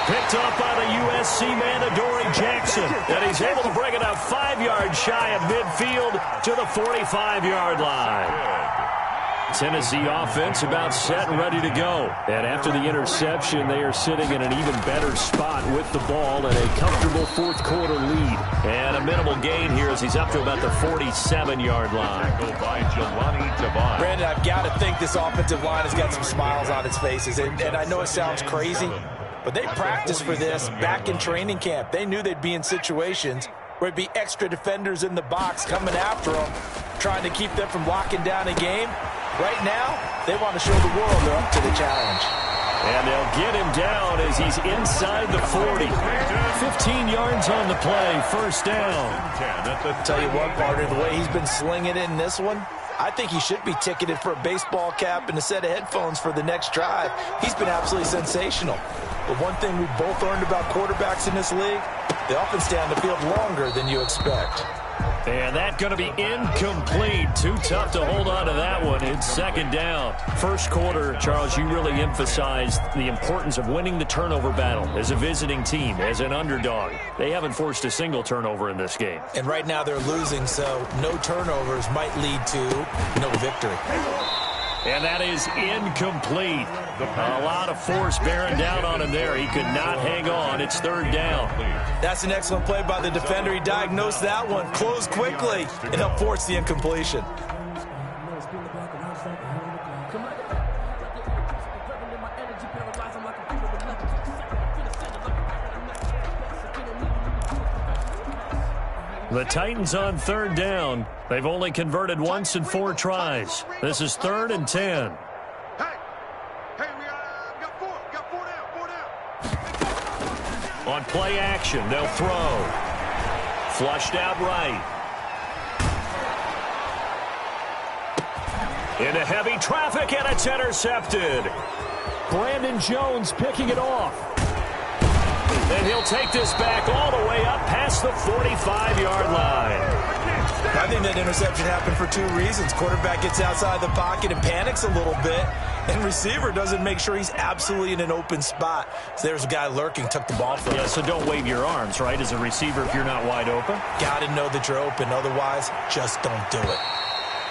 Picked up by the USC man, Adoree Jackson. And he's able to bring it up 5 yards shy of midfield to the 45-yard line. Tennessee offense about set and ready to go. And after the interception, they are sitting in an even better spot with the ball and a comfortable 4th quarter lead. And a minimal gain here as he's up to about the 47-yard line. Brandon, I've got to think this offensive line has got some smiles on its faces. And I know it sounds crazy, but they practiced for this back in training camp. They knew they'd be in situations where it'd be extra defenders in the box coming after them, trying to keep them from locking down a game. Right now, they want to show the world they're up to the challenge. And they'll get him down as he's inside the 40. 15 yards on the play, 1st down. Tell you what, partner, the way he's been slinging it in this one, I think he should be ticketed for a baseball cap and a set of headphones for the next drive. He's been absolutely sensational. But one thing we've both learned about quarterbacks in this league, they often stay on the field longer than you expect. And that's going to be incomplete. Too tough to hold on to that one. It's 2nd down. 1st quarter, Charles, you really emphasized the importance of winning the turnover battle as a visiting team, as an underdog. They haven't forced a single turnover in this game. And right now they're losing, so no turnovers might lead to no victory. And that is incomplete. A lot of force bearing down on him there. He could not hang on. It's 3rd down. That's an excellent play by the defender. He diagnosed that one, closed quickly, and helped force the incompletion. The Titans on third down. They've only converted once in 4 tries. This is 3rd and 10. On play action, they'll throw. Flushed out right. Into heavy traffic, and it's intercepted. Brandon Jones picking it off. And he'll take this back all the way up past the 45-yard line. I think that interception happened for 2 reasons. Quarterback gets outside the pocket and panics a little bit, and receiver doesn't make sure he's absolutely in an open spot. So there's a guy lurking, took the ball from him. Yeah, so don't wave your arms, right, as a receiver if you're not wide open? Got to know that you're open. Otherwise, just don't do it.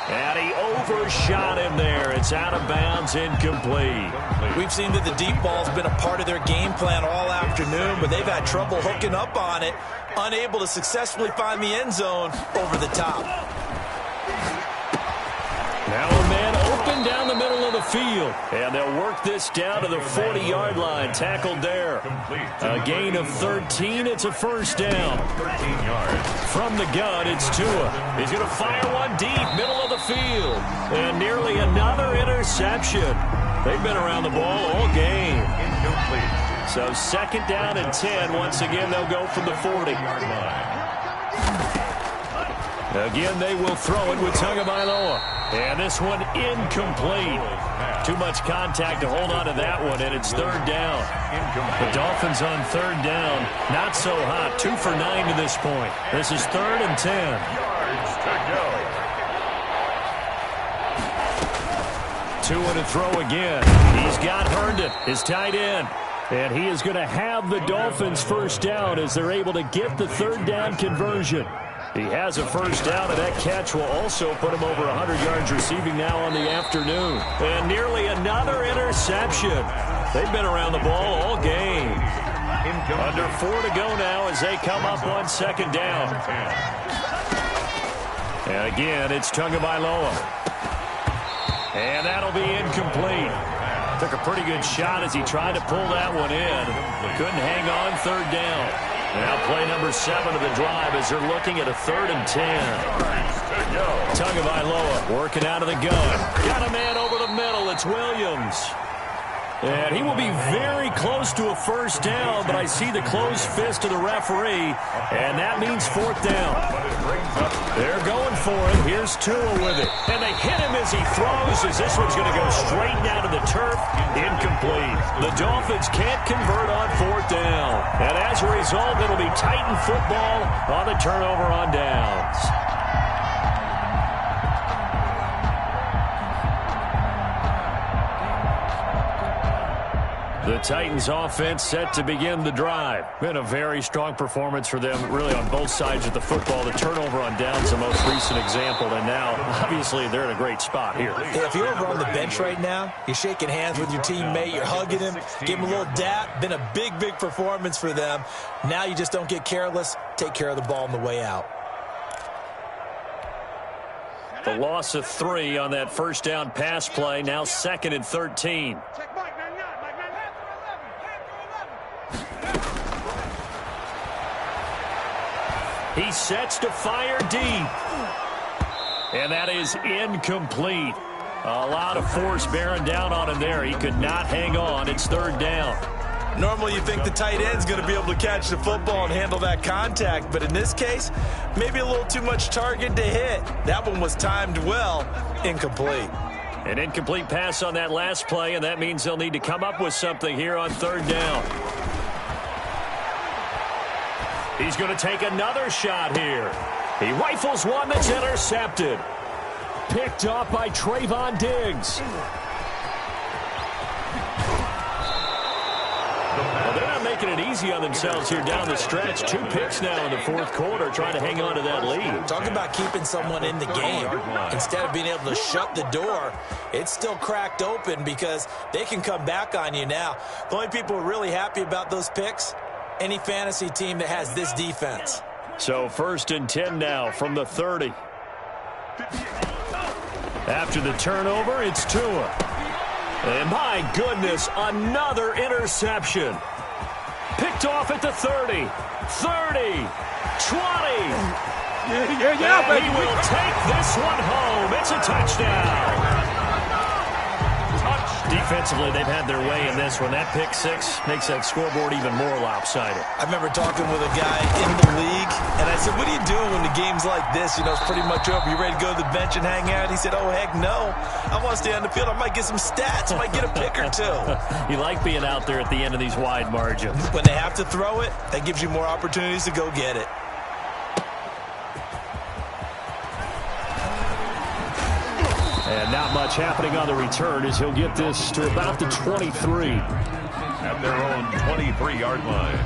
And he overshot him there. It's out of bounds, incomplete. We've seen that the deep ball's been a part of their game plan all afternoon, but they've had trouble hooking up on it, unable to successfully find the end zone over the top. Now a man open down the middle of the field. And they'll work this down to the 40-yard line. Tackled there. A gain of 13. It's a first down. 13 yards. From the gun, it's Tua. He's going to fire one deep, middle of the field. And nearly another interception. They've been around the ball all game. Incomplete. So 2nd down and 10. Once again, they'll go from the 40-yard line. Again, they will throw it with Tagovailoa. And this one incomplete. Too much contact to hold on to that one, and it's 3rd down. The Dolphins on 3rd down. Not so hot. 2 for 9 to this point. This is 3rd and 10. Yards to go. Tua to throw again. He's got Herndon, his tight end. And he is going to have the Dolphins first down as they're able to get the 3rd down conversion. He has a first down, and that catch will also put him over 100 yards receiving now on the afternoon. And nearly another interception. They've been around the ball all game. Under 4 to go now as they come up on 2nd down. And again, it's Tagovailoa. And that'll be incomplete. Took a pretty good shot as he tried to pull that one in. Couldn't hang on, 3rd down. Now play number 7 of the drive as they're looking at a 3rd and 10. Tagovailoa working out of the gun. Got a man over the middle. It's Williams. And he will be very close to a first down, but I see the closed fist of the referee, and that means 4th down. They're going for it. Here's Tua with it. And they hit him as he throws, as this one's going to go straight down to the turf. Incomplete. The Dolphins can't convert on 4th down. And as a result, it'll be Titan football on the turnover on downs. The Titans offense set to begin the drive. Been a very strong performance for them, really on both sides of the football. The turnover on downs, the most recent example, and now, obviously, they're in a great spot here. Hey, if you're over on the bench right now, you're shaking hands with your teammate, you're hugging him, give him a little dap. Been a big, big performance for them. Now you just don't get careless. Take care of the ball on the way out. The loss of 3 on that first down pass play, now 2nd and 13. He sets to fire deep. And that is incomplete. A lot of force bearing down on him there. He could not hang on. It's 3rd down. Normally you think the tight end's going to be able to catch the football and handle that contact, but in this case, maybe a little too much target to hit. That one was timed well. Incomplete. An incomplete pass on that last play, and that means they'll need to come up with something here on 3rd down. He's going to take another shot here. He rifles one that's intercepted. Picked off by Trayvon Diggs. Well, they're not making it easy on themselves here down the stretch. 2 picks now in the 4th quarter, trying to hang on to that lead. Talk about keeping someone in the game. Instead of being able to shut the door, it's still cracked open because they can come back on you now. The only people who are really happy about those picks, any fantasy team that has this defense. So 1st and 10 now from the 30. After the turnover, it's Tua. And my goodness, another interception. Picked off at the 30, 30, 20. And he will take this one home. It's a touchdown. Defensively, they've had their way in this one. That pick six makes that scoreboard even more lopsided. I remember talking with a guy in the league, and I said, what do you do when the game's like this? You know, it's pretty much over. You ready to go to the bench and hang out? He said, oh, heck no. I want to stay on the field. I might get some stats. I might get a pick or two. You like being out there at the end of these wide margins. When they have to throw it, that gives you more opportunities to go get it. And not much happening on the return as he'll get this to about the 23. At their own 23-yard line.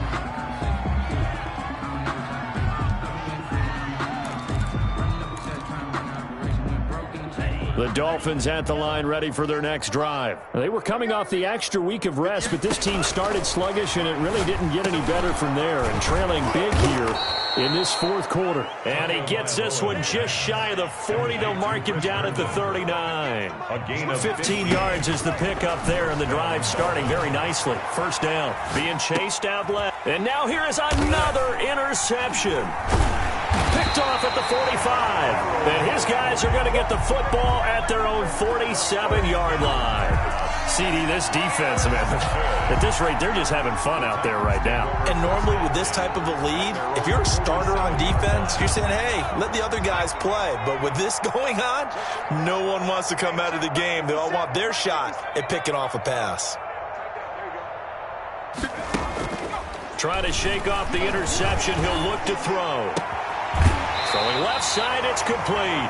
The Dolphins at the line ready for their next drive. They were coming off the extra week of rest, but this team started sluggish, and it really didn't get any better from there. And trailing big here in this fourth quarter. And he gets this one just shy of the 40. They'll mark him down at the 39. A gain of 15 yards is the pickup there, and the drive starting very nicely. First down, being chased out left. And now here is another interception. Picked off at the 45. And his guys are going to get the football at their own 47-yard line. CD, this defense, man, at this rate, they're just having fun out there right now. And normally with this type of a lead, if you're a starter on defense, you're saying, hey, let the other guys play. But with this going on, no one wants to come out of the game. They all want their shot at picking off a pass. Trying to shake off the interception. He'll look to throw. Throwing left side, it's complete.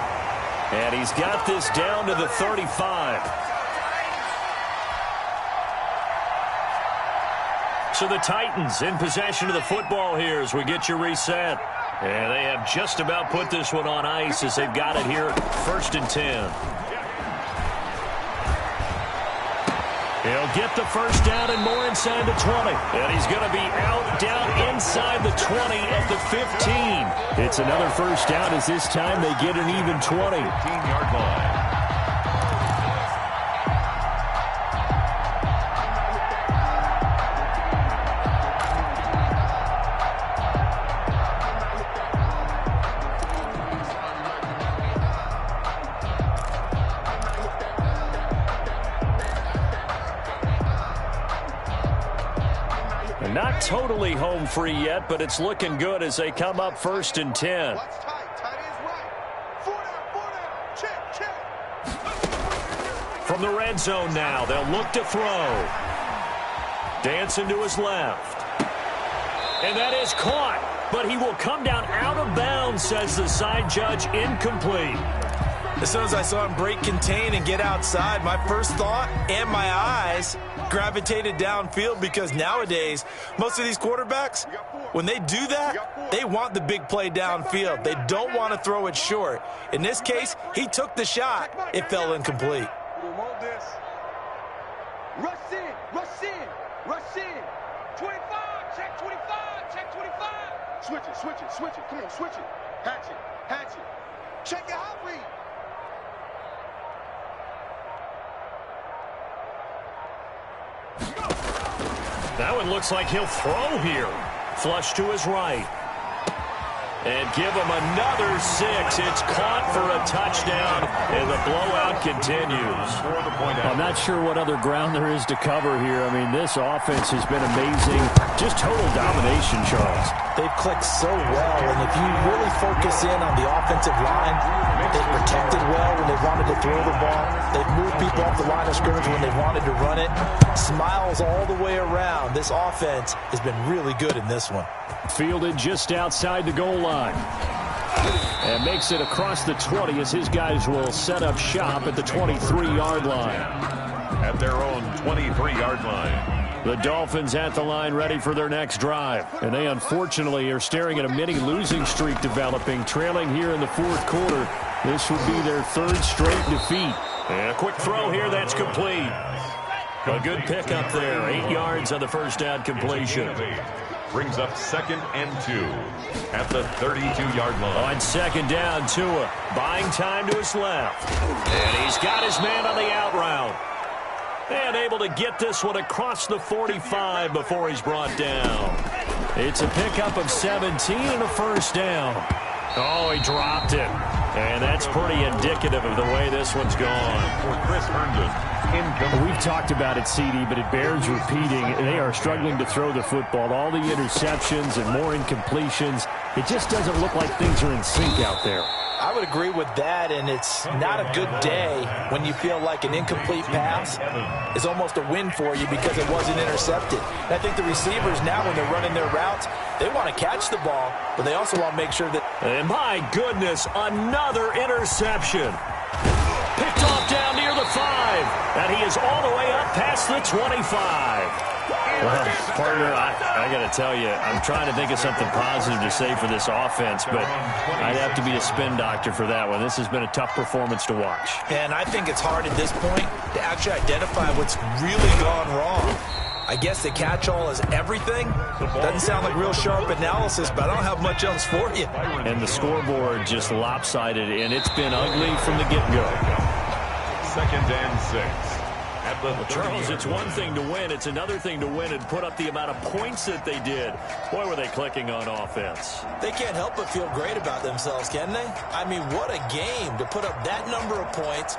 And he's got this down to the 35. So the Titans in possession of the football here as we get you reset. And they have just about put this one on ice as they've got it here, 1st and 10. He'll get the first down and more inside the 20. And he's going to be out down inside the 20 at the 15. It's another first down as this time they get an even 20. 15-yard line. Not totally home free yet, but it's looking good as they come up 1st and 10. From the red zone now, they'll look to throw. Dancing to his left. And that is caught, but he will come down out of bounds, says the side judge, incomplete. As soon as I saw him break contain and get outside, my first thought and my eyes gravitated downfield because nowadays, most of these quarterbacks, when they do that, they want the big play downfield. They don't want to throw it short. In this case, he took the shot. It fell incomplete. Rush in, rush in, rush in. 25, check 25, check 25. Switch it, switch it, switch it. Come on, switch it. Hatch it, hatch it. Check your hot read. That one looks like he'll throw here. Flush to his right. And give him another 6. It's caught for a touchdown, and the blowout continues. I'm not sure what other ground there is to cover here. I mean, this offense has been amazing. Just total domination, Charles. They've clicked so well, and if you really focus in on the offensive line, they've protected well when they wanted to throw the ball. They've moved people off the line of scrimmage when they wanted to run it. Smiles all the way around. This offense has been really good in this one. Fielded just outside the goal line. And makes it across the 20 as his guys will set up shop at the 23-yard line. At their own 23-yard line. The Dolphins at the line ready for their next drive. And they unfortunately are staring at a mini losing streak developing, trailing here in the fourth quarter. This would be their 3rd straight defeat. And a quick throw here, that's complete. A good pickup there, 8 yards on the first down completion. Brings up 2nd and 2 at the 32-yard line. On 2nd down, Tua buying time to his left. And he's got his man on the out route. And able to get this one across the 45 before he's brought down. It's a pickup of 17 and a first down. Oh, he dropped it. And that's pretty indicative of the way this one's gone. We've talked about it, CD, but it bears repeating. They are struggling to throw the football. All the interceptions and more incompletions. It just doesn't look like things are in sync out there. I would agree with that, and it's not a good day when you feel like an incomplete pass is almost a win for you because it wasn't intercepted. And I think the receivers now, when they're running their routes, they want to catch the ball, but they also want to make sure that... And my goodness, another interception. Picked off down near the 5, and he is all the way up past the 25. Well, partner, I got to tell you, I'm trying to think of something positive to say for this offense, but I'd have to be a spin doctor for that one. This has been a tough performance to watch. And I think it's hard at this point to actually identify what's really gone wrong. I guess the catch-all is everything. Doesn't sound like real sharp analysis, but I don't have much else for you. And the scoreboard just lopsided, and it's been ugly from the get-go. 2nd and 6. Well, Charles, it's one thing to win. It's another thing to win and put up the amount of points that they did. Boy, were they clicking on offense. They can't help but feel great about themselves, can they? I mean, what a game to put up that number of points.